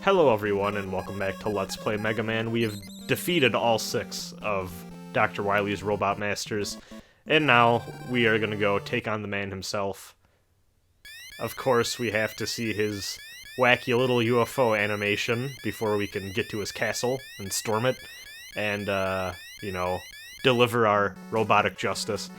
Hello everyone, and welcome back to Let's Play Mega Man. We have defeated all 6 of Dr. Wily's Robot Masters, and now we are gonna go take on the man himself. Of course, we have to see his wacky little UFO animation before we can get to his castle and storm it, and, you know, deliver our robotic justice.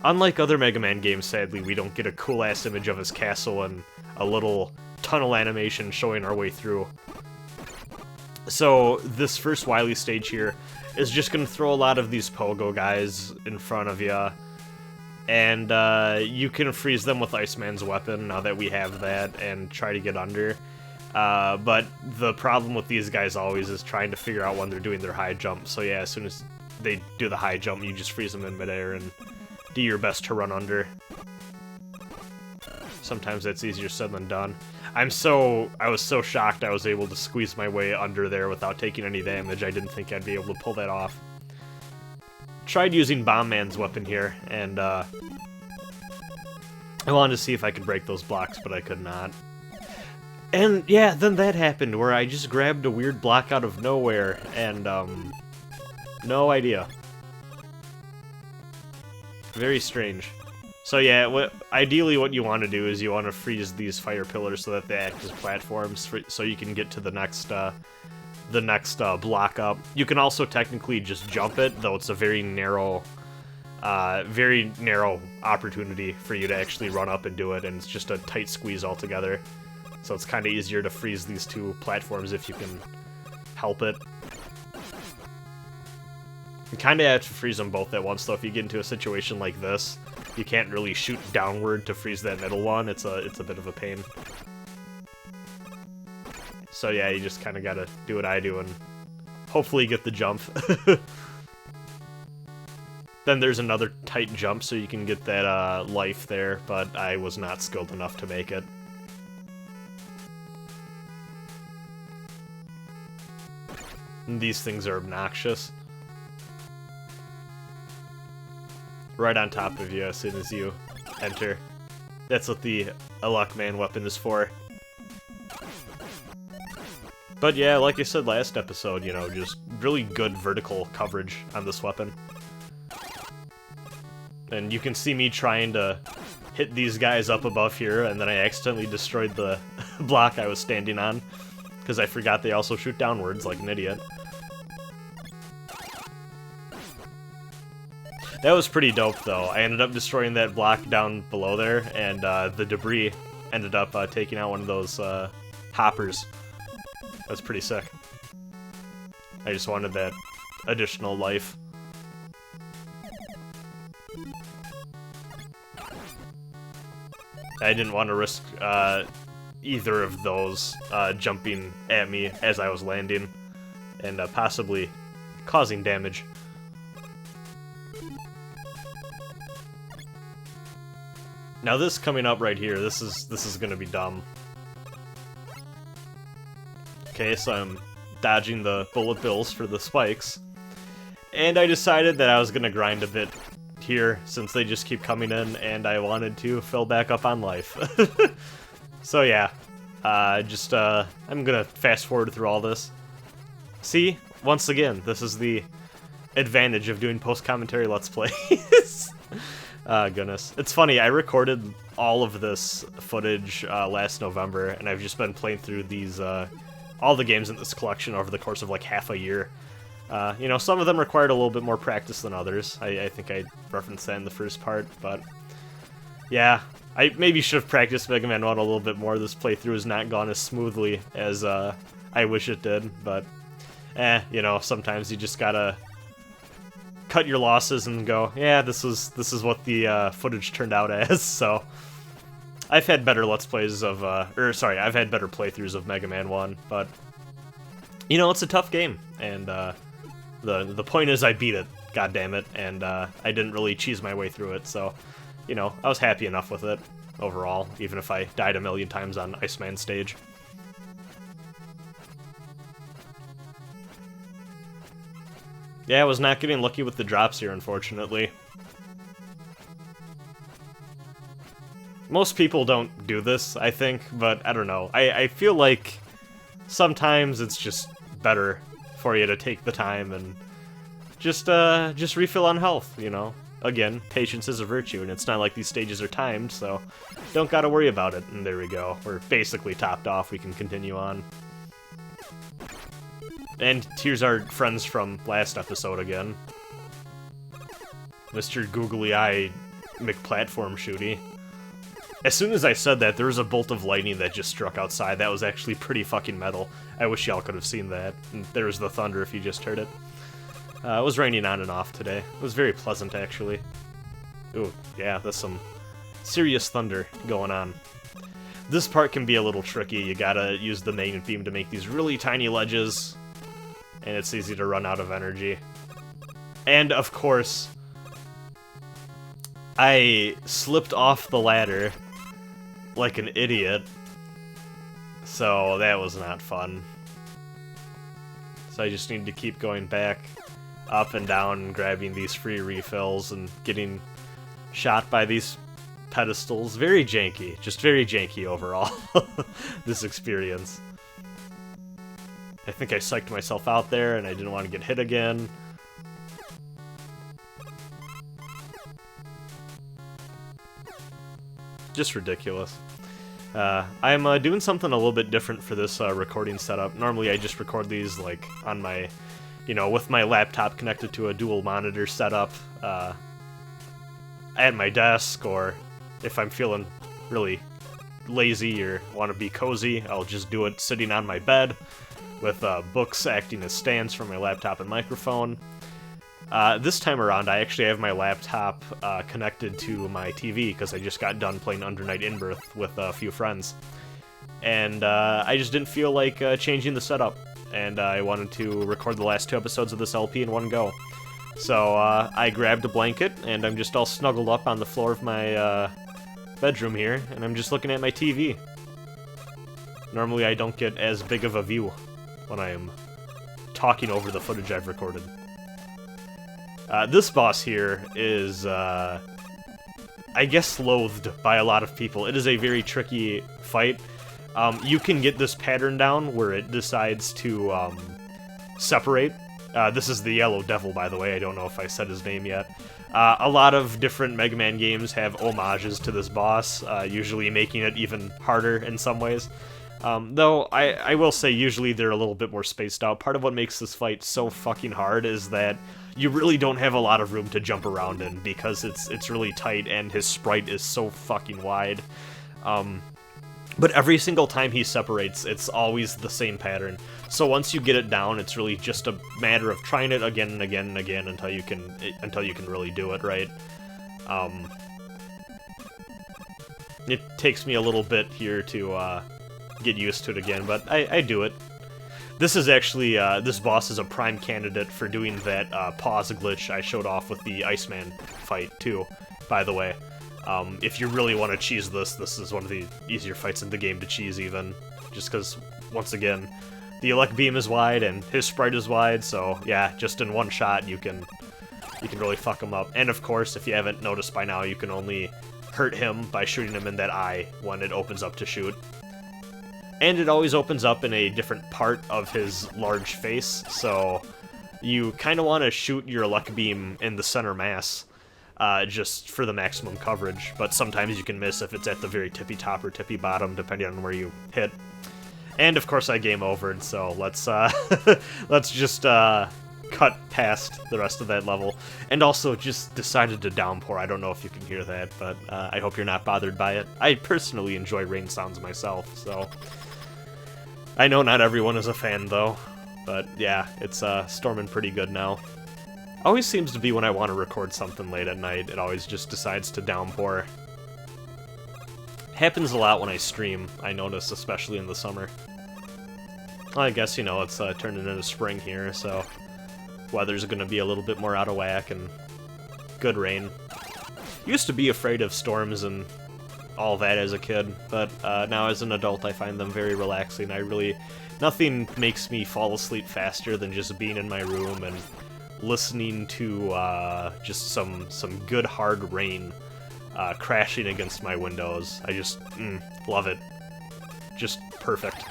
Unlike other Mega Man games, sadly, we don't get a cool-ass image of his castle and a little tunnel animation showing our way through. So, this first Wily stage here is just going to throw a lot of these pogo guys in front of you, and you can freeze them with Iceman's weapon now that we have that, and try to get under. But the problem with these guys always is trying to figure out when they're doing their high jump, so yeah, as soon as they do the high jump, you just freeze them in midair and do your best to run under. Sometimes that's easier said than done. I was so shocked I was able to squeeze my way under there without taking any damage. I didn't think I'd be able to pull that off. Tried using Bomb Man's weapon here, and I wanted to see if I could break those blocks, but I could not. And yeah, then that happened, where I just grabbed a weird block out of nowhere, and no idea. Very strange. So yeah, ideally what you want to do is you want to freeze these fire pillars so that they act as platforms, so you can get to the next block up. You can also technically just jump it, though it's a very narrow opportunity for you to actually run up and do it, and it's just a tight squeeze altogether. So it's kind of easier to freeze these two platforms if you can help it. You kind of have to freeze them both at once, though. If you get into a situation like this, you can't really shoot downward to freeze that middle one. It's a bit of a pain. So yeah, you just kind of gotta do what I do and hopefully get the jump. Then there's another tight jump, so you can get that life there, but I was not skilled enough to make it. And these things are obnoxious. Right on top of you as soon as you enter. That's what the Luckman weapon is for. But yeah, like I said last episode, you know, just really good vertical coverage on this weapon. And you can see me trying to hit these guys up above here, and then I accidentally destroyed the block I was standing on, because I forgot they also shoot downwards like an idiot. That was pretty dope, though. I ended up destroying that block down below there, and the debris ended up taking out one of those hoppers. That was pretty sick. I just wanted that additional life. I didn't want to risk either of those jumping at me as I was landing, and possibly causing damage. Now this coming up right here, this is gonna be dumb. Okay, so I'm dodging the bullet bills for the spikes, and I decided that I was gonna grind a bit here since they just keep coming in, and I wanted to fill back up on life. So yeah, I'm gonna fast forward through all this. See, once again, this is the advantage of doing post-commentary Let's Plays. Goodness. It's funny, I recorded all of this footage last November, and I've just been playing through these, all the games in this collection over the course of like half a year. You know, some of them required a little bit more practice than others. I think I referenced that in the first part, but yeah, I maybe should have practiced Mega Man 1 a little bit more. This playthrough has not gone as smoothly as I wish it did, but you know, sometimes you just gotta cut your losses and go, yeah, this is what the footage turned out as. So I've had better Let's Plays of, I've had better playthroughs of Mega Man 1, but you know, it's a tough game, and the point is I beat it, god damn it, and I didn't really cheese my way through it, so you know, I was happy enough with it overall, even if I died a million times on Iceman stage. Yeah, I was not getting lucky with the drops here, unfortunately. Most people don't do this, I think, but I don't know. I feel like sometimes it's just better for you to take the time and just refill on health, you know? Again, patience is a virtue, and it's not like these stages are timed, so don't gotta worry about it. And there we go. We're basically topped off. We can continue on. And here's our friends from last episode again. Mr. Googly-Eye McPlatform Shooty. As soon as I said that, there was a bolt of lightning that just struck outside. That was actually pretty fucking metal. I wish y'all could have seen that. And there's the thunder if you just heard it. It was raining on and off today. It was very pleasant, actually. Ooh, yeah, there's some serious thunder going on. This part can be a little tricky. You gotta use the magnet beam to make these really tiny ledges, and it's easy to run out of energy. And, of course, I slipped off the ladder like an idiot, so that was not fun. So I just need to keep going back up and down and grabbing these free refills and getting shot by these pedestals. Very janky. Just very janky overall, this experience. I think I psyched myself out there and I didn't want to get hit again. Just ridiculous. I'm doing something a little bit different for this recording setup. Normally I just record these like on my, you know, with my laptop connected to a dual monitor setup at my desk, or if I'm feeling really lazy or want to be cozy, I'll just do it sitting on my bed with books acting as stands for my laptop and microphone. This time around, I actually have my laptop connected to my TV because I just got done playing Under Night In-Birth with a few friends. And I just didn't feel like changing the setup, and I wanted to record the last 2 episodes of this LP in one go. So I grabbed a blanket, and I'm just all snuggled up on the floor of my bedroom here, and I'm just looking at my TV. Normally I don't get as big of a view when I am talking over the footage I've recorded. This boss here is, I guess, loathed by a lot of people. It is a very tricky fight. You can get this pattern down where it decides to separate. This is the Yellow Devil, by the way. I don't know if I said his name yet. A lot of different Mega Man games have homages to this boss, usually making it even harder in some ways. Though, I will say usually they're a little bit more spaced out. Part of what makes this fight so fucking hard is that you really don't have a lot of room to jump around in because it's really tight and his sprite is so fucking wide. But every single time he separates, it's always the same pattern. So once you get it down, it's really just a matter of trying it again and again and again until you can really do it right. It takes me a little bit here to get used to it again, but I do it. This is actually, this boss is a prime candidate for doing that pause glitch I showed off with the Iceman fight, too, by the way. If you really want to cheese this is one of the easier fights in the game to cheese, even. Just because, once again, the elect beam is wide and his sprite is wide, so yeah, just in one shot you can really fuck him up. And of course, if you haven't noticed by now, you can only hurt him by shooting him in that eye when it opens up to shoot. And it always opens up in a different part of his large face, so you kind of want to shoot your luck beam in the center mass, just for the maximum coverage, but sometimes you can miss if it's at the very tippy top or tippy bottom, depending on where you hit. And of course I game overed, so let's let's just cut past the rest of that level. And also just decided to downpour. I don't know if you can hear that, but I hope you're not bothered by it. I personally enjoy rain sounds myself, so I know not everyone is a fan, though, but yeah, it's storming pretty good now. Always seems to be when I want to record something late at night, it always just decides to downpour. Happens a lot when I stream, I notice, especially in the summer. Well, I guess, you know, it's turning into spring here, so weather's gonna be a little bit more out of whack and good rain. Used to be afraid of storms and all that as a kid, but now as an adult I find them very relaxing. Nothing makes me fall asleep faster than just being in my room and listening to just some good hard rain crashing against my windows. I just love it. Just perfect.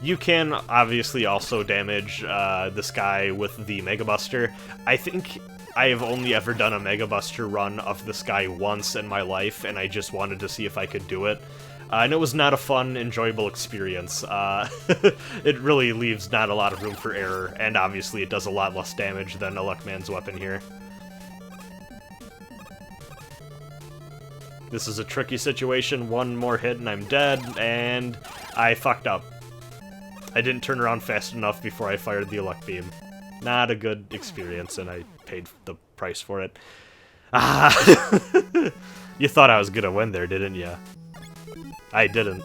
You can obviously also damage this guy with the Mega Buster. I think I have only ever done a Mega Buster run of this guy once in my life, and I just wanted to see if I could do it. And it was not a fun, enjoyable experience. It really leaves not a lot of room for error, and obviously it does a lot less damage than Electman's weapon here. This is a tricky situation. One more hit and I'm dead, and I fucked up. I didn't turn around fast enough before I fired the Elect Beam. Not a good experience, and I paid the price for it. Ah! You thought I was gonna win there, didn't ya? I didn't.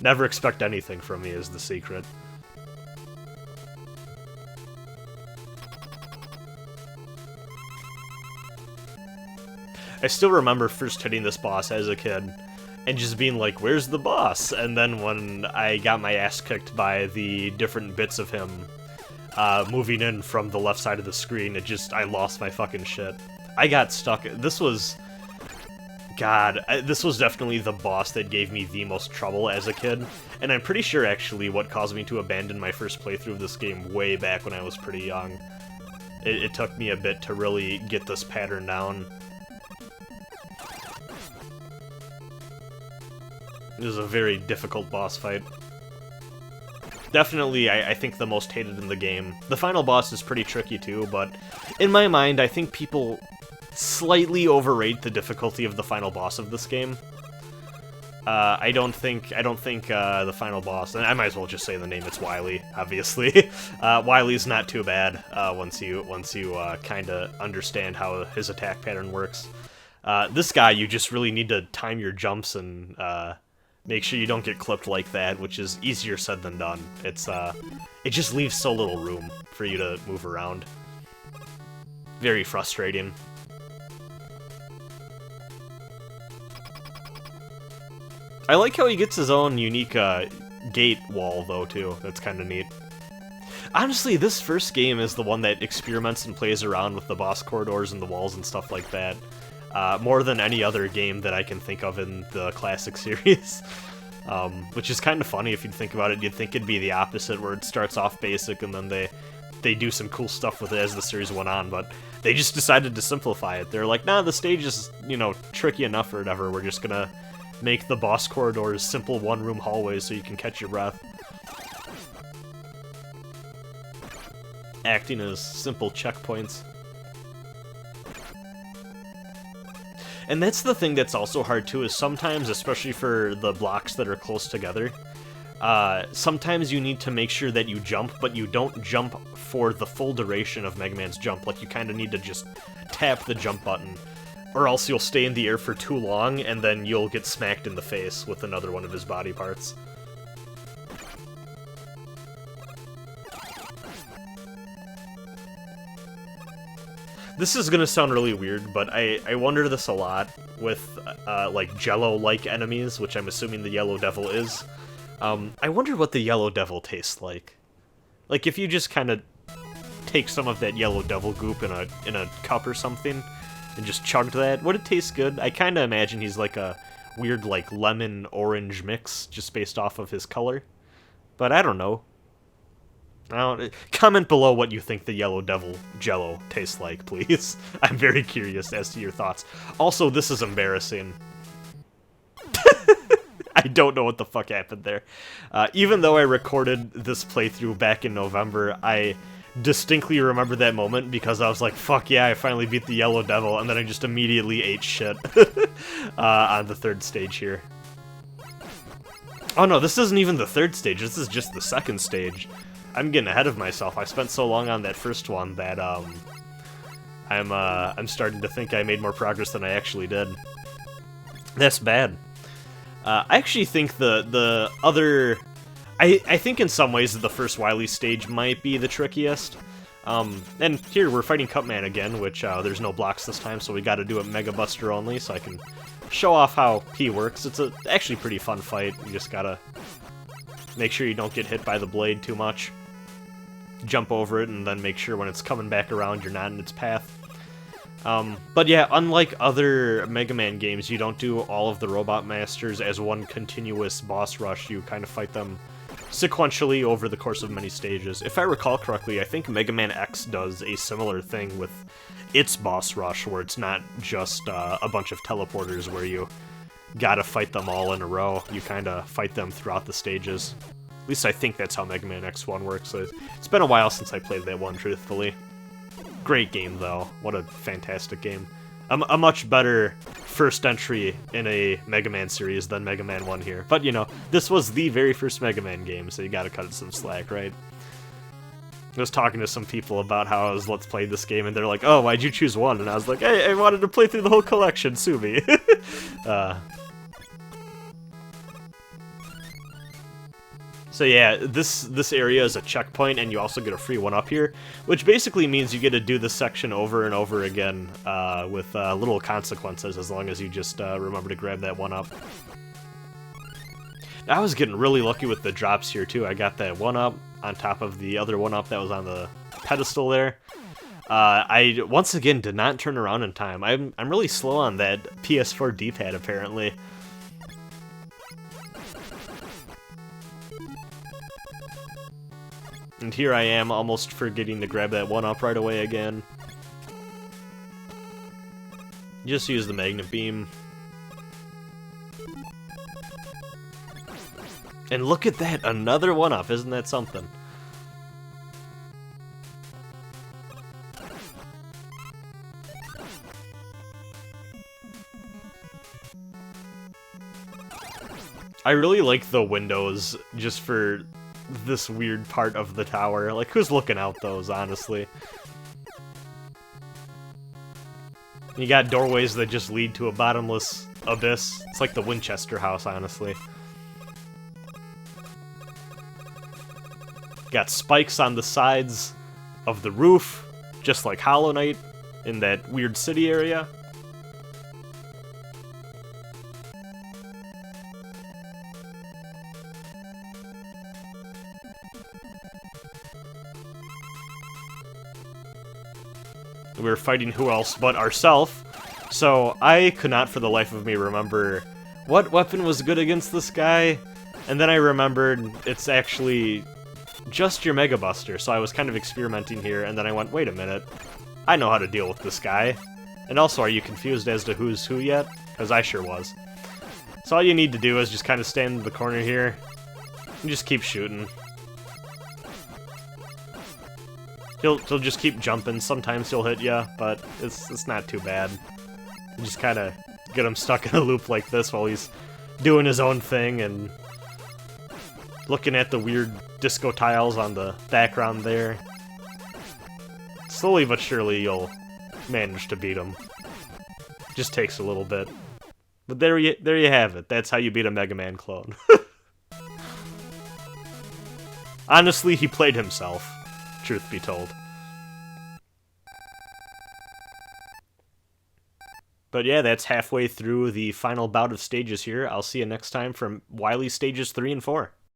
Never expect anything from me is the secret. I still remember first hitting this boss as a kid, and just being like, where's the boss? And then when I got my ass kicked by the different bits of him moving in from the left side of the screen, I lost my fucking shit. I got stuck. This was... God, this was definitely the boss that gave me the most trouble as a kid, and I'm pretty sure actually what caused me to abandon my first playthrough of this game way back when I was pretty young. It took me a bit to really get this pattern down. It was a very difficult boss fight. Definitely, I think the most hated in the game. The final boss is pretty tricky too, but in my mind, I think people slightly overrate the difficulty of the final boss of this game. I don't think the final boss, and I might as well just say the name, it's Wily, obviously. Wily's not too bad once you kind of understand how his attack pattern works. This guy, you just really need to time your jumps and make sure you don't get clipped like that, which is easier said than done. It just leaves so little room for you to move around. Very frustrating. I like how he gets his own unique gate wall, though, too. That's kind of neat. Honestly, this first game is the one that experiments and plays around with the boss corridors and the walls and stuff like that. More than any other game that I can think of in the classic series. Which is kind of funny if you'd think about it. You'd think it'd be the opposite, where it starts off basic and then they do some cool stuff with it as the series went on, but they just decided to simplify it. They're like, nah, the stage is, you know, tricky enough or whatever. We're just gonna make the boss corridors simple one-room hallways so you can catch your breath. Acting as simple checkpoints. And that's the thing that's also hard too, is sometimes, especially for the blocks that are close together, sometimes you need to make sure that you jump, but you don't jump for the full duration of Mega Man's jump. Like, you kind of need to just tap the jump button, or else you'll stay in the air for too long, and then you'll get smacked in the face with another one of his body parts. This is gonna sound really weird, but I wonder this a lot with, like, Jello-like enemies, which I'm assuming the Yellow Devil is. I wonder what the Yellow Devil tastes like. Like, if you just kind of take some of that Yellow Devil goop in a cup or something, and just chugged that, would it taste good? I kind of imagine he's like a weird, like, lemon-orange mix, just based off of his color. But I don't know. Comment below what you think the Yellow Devil Jello tastes like, please. I'm very curious as to your thoughts. Also, this is embarrassing. I don't know what the fuck happened there. Even though I recorded this playthrough back in November, I distinctly remember that moment because I was like, fuck yeah, I finally beat the Yellow Devil, and then I just immediately ate shit on the third stage here. Oh no, this isn't even the third stage, this is just the second stage. I'm getting ahead of myself. I spent so long on that first one that I'm starting to think I made more progress than I actually did. That's bad. I actually think the other... I think in some ways the first Wily stage might be the trickiest. And here we're fighting Cupman again, which there's no blocks this time, so we gotta do it Mega Buster only, so I can show off how P works. It's actually pretty fun fight. You just gotta make sure you don't get hit by the blade too much. Jump over it, and then make sure when it's coming back around you're not in its path. But yeah, unlike other Mega Man games, you don't do all of the Robot Masters as one continuous boss rush. You kind of fight them sequentially over the course of many stages. If I recall correctly, I think Mega Man X does a similar thing with its boss rush, where it's not just a bunch of teleporters where you gotta fight them all in a row. You kind of fight them throughout the stages. At least I think that's how Mega Man X1 works. It's been a while since I played that one, truthfully. Great game, though. What a fantastic game. A much better first entry in a Mega Man series than Mega Man 1 here. But, you know, this was the very first Mega Man game, so you gotta cut it some slack, right? I was talking to some people about how I was Let's Play this game, and they're like, oh, why'd you choose 1? And I was like, hey, I wanted to play through the whole collection, sue me. So yeah, this area is a checkpoint, and you also get a free 1-up here, which basically means you get to do this section over and over again with little consequences, as long as you just remember to grab that 1-up. I was getting really lucky with the drops here too. I got that 1-up on top of the other 1-up that was on the pedestal there. I once again did not turn around in time. I'm really slow on that PS4 D-pad apparently. And here I am, almost forgetting to grab that 1-up right away again. Just use the magnet beam. And look at that, another 1-up, isn't that something? I really like the windows just for this weird part of the tower. Like, who's looking out those, honestly? You got doorways that just lead to a bottomless abyss. It's like the Winchester house, honestly. Got spikes on the sides of the roof, just like Hollow Knight in that weird city area. We were fighting who else but ourselves, so I could not for the life of me remember what weapon was good against this guy, and then I remembered it's actually just your Mega Buster, so I was kind of experimenting here, and then I went, wait a minute, I know how to deal with this guy. And also, are you confused as to who's who yet? Because I sure was. So all you need to do is just kind of stand in the corner here, and just keep shooting. He'll just keep jumping. Sometimes he'll hit ya, but it's not too bad. You just kind of get him stuck in a loop like this while he's doing his own thing and looking at the weird disco tiles on the background there. Slowly but surely you'll manage to beat him. Just takes a little bit. But there you have it. That's how you beat a Mega Man clone. Honestly, he played himself. Truth be told. But yeah, that's halfway through the final bout of stages here. I'll see you next time from Wily Stages 3 and 4.